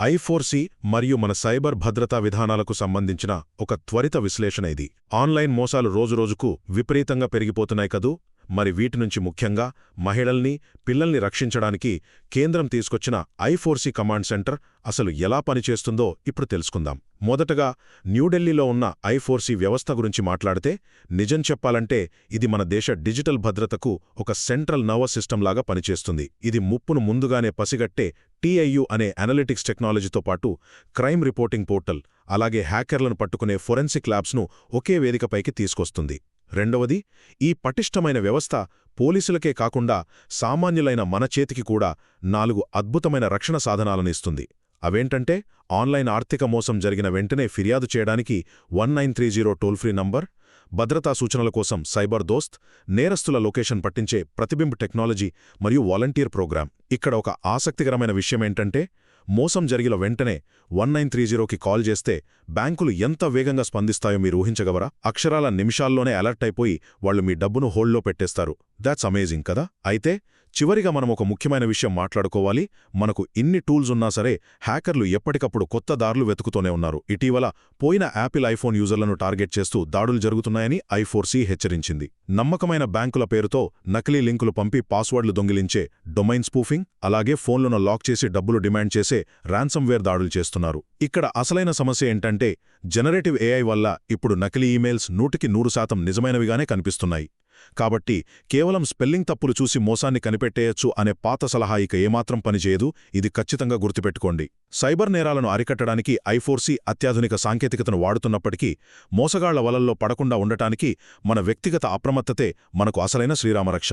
ఐ4సి మరియు మన సైబర్ భద్రతా విధానాలకు సంబంధించిన ఒక త్వరిత విశ్లేషణ ఇది. ఆన్లైన్ మోసాలు రోజురోజుకు విపరీతంగా పెరిగిపోతున్నాయి కదూ. మరి వీటి నుంచి ముఖ్యంగా మహిళల్ని, పిల్లల్ని రక్షించడానికి కేంద్రం తీసుకొచ్చిన ఐ4సి కమాండ్ సెంటర్ అసలు ఎలా పనిచేస్తుందో ఇప్పుడు తెలుసుకుందాం. మొదటగా న్యూఢిల్లీలో ఉన్న ఐ4సి వ్యవస్థ గురించి మాట్లాడితే, నిజం చెప్పాలంటే ఇది మన దేశ డిజిటల్ భద్రతకు ఒక సెంట్రల్ నర్వస్ సిస్టమ్ లాగా పనిచేస్తుంది. ఇది ముప్పును ముందుగానే పసిగట్టే టిఐయు అనే అనలిటిక్స్ టెక్నాలజీతో పాటు క్రైమ్ రిపోర్టింగ్ పోర్టల్, అలాగే హ్యాకర్లను పట్టుకునే ఫోరెన్సిక్ ల్యాబ్స్ను ఒకే వేదికపైకి తీసుకొస్తుంది. రెండవది, ఈ పటిష్టమైన వ్యవస్థ పోలీసులకే కాకుండా సామాన్యులైన మన చేతికి కూడా 4 అద్భుతమైన రక్షణ సాధనాలను ఇస్తుంది. అవేంటంటే, ఆన్లైన్ ఆర్థిక మోసం జరిగిన వెంటనే ఫిర్యాదు చేయడానికి 1930 టోల్ ఫ్రీ నంబర్, భద్రతా సూచనల కోసం సైబర్ దోస్త్, నేరస్తుల లొకేషన్ పట్టించే ప్రతిబింబ్ టెక్నాలజీ మరియు వాలంటీర్ ప్రోగ్రాం. ఇక్కడ ఒక ఆసక్తికరమైన విషయమేంటంటే, మోసం జరిగిన వెంటనే 1930కి కాల్ చేస్తే బ్యాంకులు ఎంత వేగంగా స్పందిస్తాయో మీరు ఊహించగవరా? అక్షరాల నిమిషాల్లోనే అలర్ట్ అయిపోయి వాళ్లు మీ డబ్బును హోల్డ్లో పెట్టేస్తారు. దాట్స్ అమేజింగ్ కదా. అయితే చివరిగా మనం ఒక ముఖ్యమైన విషయం మాట్లాడుకోవాలి. మనకు ఇన్ని టూల్స్ ఉన్నా సరే హ్యాకర్లు ఎప్పటికప్పుడు కొత్త దారులు వెతుకుతూనే ఉన్నారు. ఇటీవల పోయిన యాపిల్ ఐఫోన్ యూజర్లను టార్గెట్ చేస్తూ దాడులు జరుగుతున్నాయని ఐ4సి హెచ్చరించింది. నమ్మకమైన బ్యాంకుల పేరుతో నకిలీ లింకులు పంపి పాస్వర్డ్లు దొంగిలించే డొమైన్ స్పూఫింగ్, అలాగే ఫోన్లను లాక్ చేసి డబ్బులు డిమాండ్ చేసే ర్యాన్సమ్వేర్ దాడులు చేస్తున్నారు. ఇక్కడ అసలైన సమస్య ఏంటంటే, జనరేటివ్ ఏఐ వల్ల ఇప్పుడు నకిలీ ఈమెయిల్స్ 100% నిజమైనవిగానే కనిపిస్తున్నాయి. కాబట్టి కేవలం స్పెల్లింగ్ తప్పులు చూసి మోసాన్ని కనిపెట్టేయచ్చు అనే పాత సలహా ఇక ఏమాత్రం పనిచేయదు. ఇది ఖచ్చితంగా గుర్తుపెట్టుకోండి. సైబర్ నేరాలను అరికట్టడానికి ఐ4సి అత్యాధునిక సాంకేతికతను వాడుతున్నప్పటికీ, మోసగాళ్ల వలల్లో పడకుండా ఉండటానికి మన వ్యక్తిగత అప్రమత్తతే మనకు అసలైన శ్రీరామరక్ష.